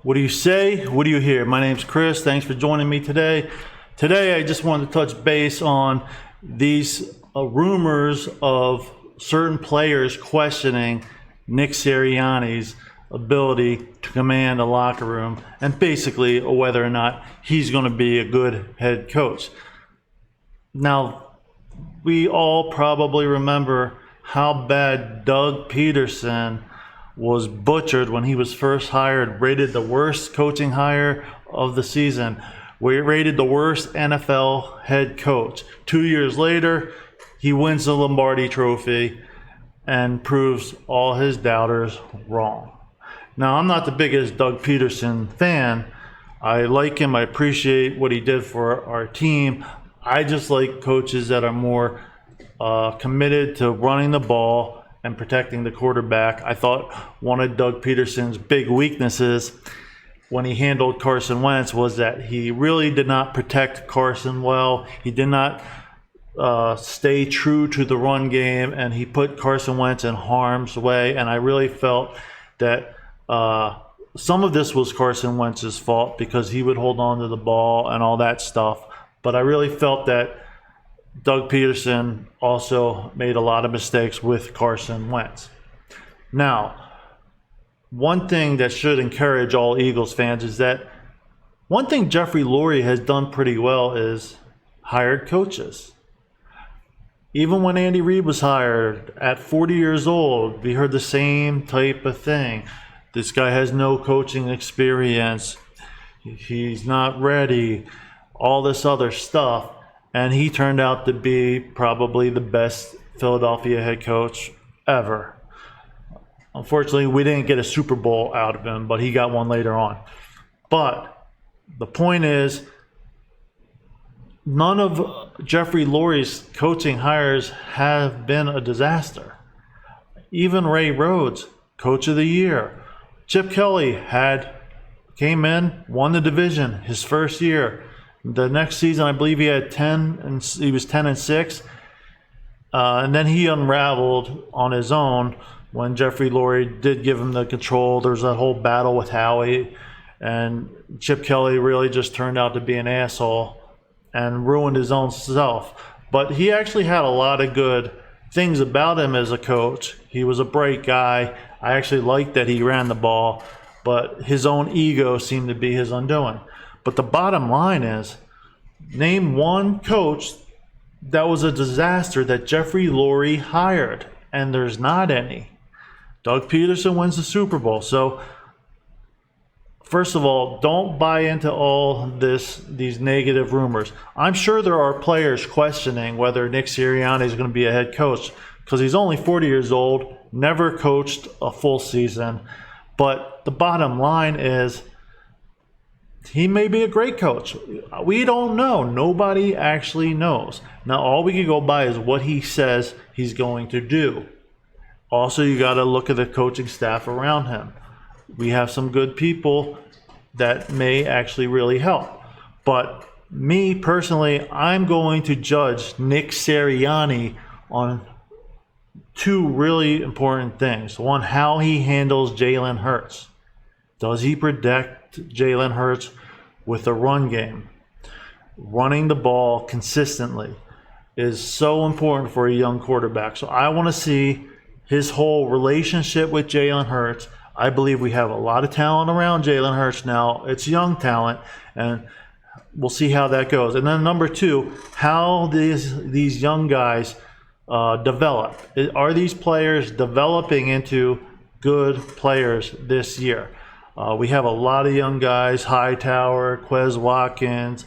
What do you say? What do you hear? My name's Chris. Thanks for joining me today. Today, I just wanted to touch base on these rumors of certain players questioning Nick Sirianni's ability to command a locker room and basically whether or not he's going to be a good head coach. Now, we all probably remember how bad Doug Peterson was butchered when he was first hired, rated the worst coaching hire of the season. We rated the worst NFL head coach. 2 years later, he wins the Lombardi Trophy and proves all his doubters wrong. Now, I'm not the biggest Doug Peterson fan. I like him. I appreciate what he did for our team. I just like coaches that are more committed to running the ball and protecting the quarterback. I thought one of Doug Peterson's big weaknesses when he handled Carson Wentz was that he really did not protect Carson well. He did not stay true to the run game, and he put Carson Wentz in harm's way. And I really felt that some of this was Carson Wentz's fault because he would hold on to the ball and all that stuff. But I really felt that Doug Peterson also made a lot of mistakes with Carson Wentz. Now, one thing that should encourage all Eagles fans is that one thing Jeffrey Lurie has done pretty well is hired coaches. Even when Andy Reid was hired at 40 years old, we heard the same type of thing. This guy has no coaching experience. He's not ready. All this other stuff. And he turned out to be probably the best Philadelphia head coach ever. Unfortunately, we didn't get a Super Bowl out of him, but he got one later on. But the point is, none of Jeffrey Lurie's coaching hires have been a disaster. Even Ray Rhodes, Coach of the Year. Chip Kelly came in, won the division his first year. The next season, I believe he had 10, and he was 10-6, and then he unraveled on his own when Jeffrey Lurie did give him the control. There was that whole battle with Howie, and Chip Kelly really just turned out to be an asshole and ruined his own self. But he actually had a lot of good things about him as a coach. He was a bright guy. I actually liked that he ran the ball, but his own ego seemed to be his undoing. But the bottom line is, name one coach that was a disaster that Jeffrey Lurie hired, and there's not any. Doug Peterson wins the Super Bowl. So, first of all, don't buy into all these negative rumors. I'm sure there are players questioning whether Nick Sirianni is going to be a head coach because he's only 40 years old, never coached a full season. But the bottom line is, he may be a great coach. We don't know. Nobody actually knows. Now, all we can go by is what he says he's going to do. Also, you got to look at the coaching staff around him. We have some good people that may actually really help. But me, personally, I'm going to judge Nick Sirianni on two really important things. One, how he handles Jalen Hurts. Does he protect Jalen Hurts with a run game? Running the ball consistently is so important for a young quarterback. So I want to see his whole relationship with Jalen Hurts. I believe we have a lot of talent around Jalen Hurts now. It's young talent, and we'll see how that goes. And then number two, how these young guys develop. Are these players developing into good players this year? We have a lot of young guys, Hightower, Quez Watkins,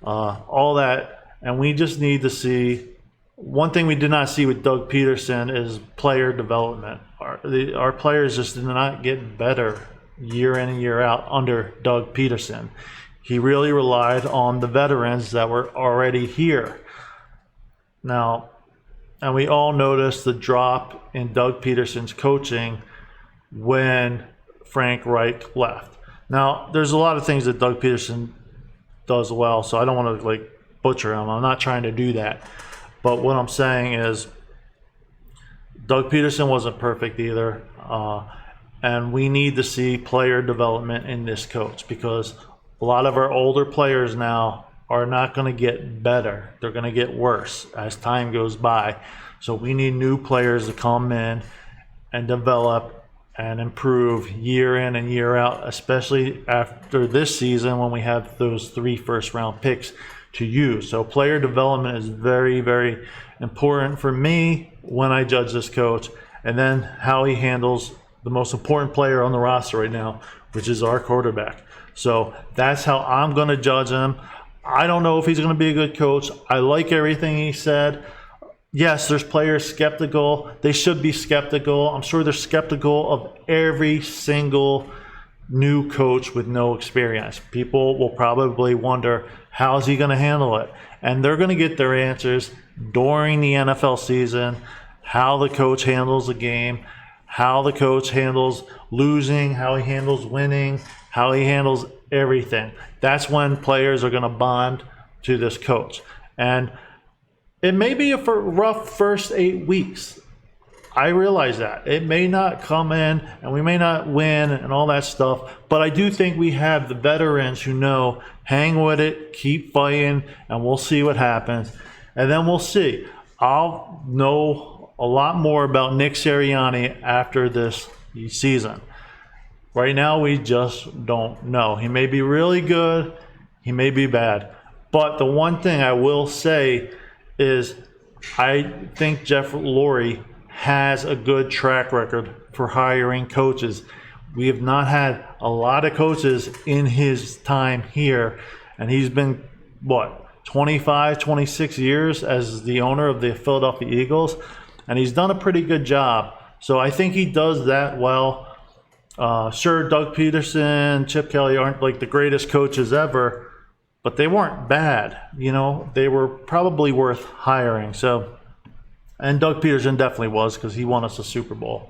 all that, and we just need to see. One thing we did not see with Doug Peterson is player development. Our players just did not get better year in and year out under Doug Peterson. He really relied on the veterans that were already here. Now, and we all noticed the drop in Doug Peterson's coaching when Frank Reich left. Now, there's a lot of things that Doug Peterson does well, so I don't want to butcher him. I'm not trying to do that. But what I'm saying is Doug Peterson wasn't perfect either. And we need to see player development in this coach, because a lot of our older players now are not going to get better. They're going to get worse as time goes by. So we need new players to come in and develop and improve year in and year out, especially after this season when we have those 3 first-round picks to use. So player development is very, very important for me when I judge this coach, and then how he handles the most important player on the roster right now, which is our quarterback. So that's how I'm going to judge him. I don't know if he's going to be a good coach. I like everything he said. Yes, there's players skeptical. They should be skeptical. I'm sure they're skeptical of every single new coach with no experience. People will probably wonder, how is he going to handle it? And they're going to get their answers during the NFL season, how the coach handles the game, how the coach handles losing, how he handles winning, how he handles everything. That's when players are going to bond to this coach. And it may be a rough first 8 weeks. I realize that. It may not come in and we may not win and all that stuff, but I do think we have the veterans who know, hang with it, keep fighting, and we'll see what happens. And then we'll see. I'll know a lot more about Nick Sirianni after this season. Right now, we just don't know. He may be really good, he may be bad. But the one thing I will say is I think Jeff Lurie has a good track record for hiring coaches. We have not had a lot of coaches in his time here, and he's been, 25, 26 years as the owner of the Philadelphia Eagles, and he's done a pretty good job. So I think he does that well. Sure, Doug Peterson, Chip Kelly aren't like the greatest coaches ever, but they weren't bad. They were probably worth hiring. So, and Doug Peterson definitely was, because he won us a Super Bowl.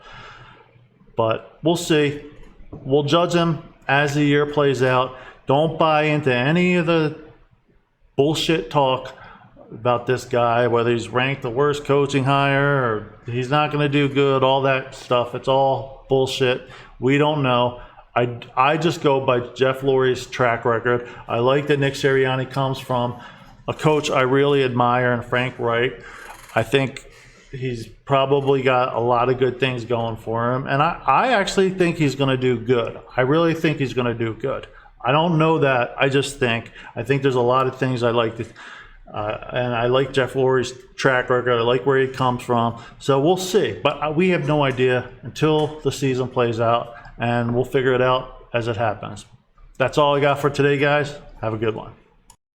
But we'll see. We'll judge him as the year plays out. Don't buy into any of the bullshit talk about this guy, whether he's ranked the worst coaching hire or he's not going to do good, all that stuff. It's all bullshit. We don't know. I just go by Jeff Lurie's track record. I like that Nick Sirianni comes from a coach I really admire in Frank Reich. I think he's probably got a lot of good things going for him. And I actually think he's going to do good. I really think he's going to do good. I don't know that. I think there's a lot of things I like to, and I like Jeff Lurie's track record. I like where he comes from. So we'll see. But we have no idea until the season plays out, and we'll figure it out as it happens. That's all I got for today, guys. Have a good one.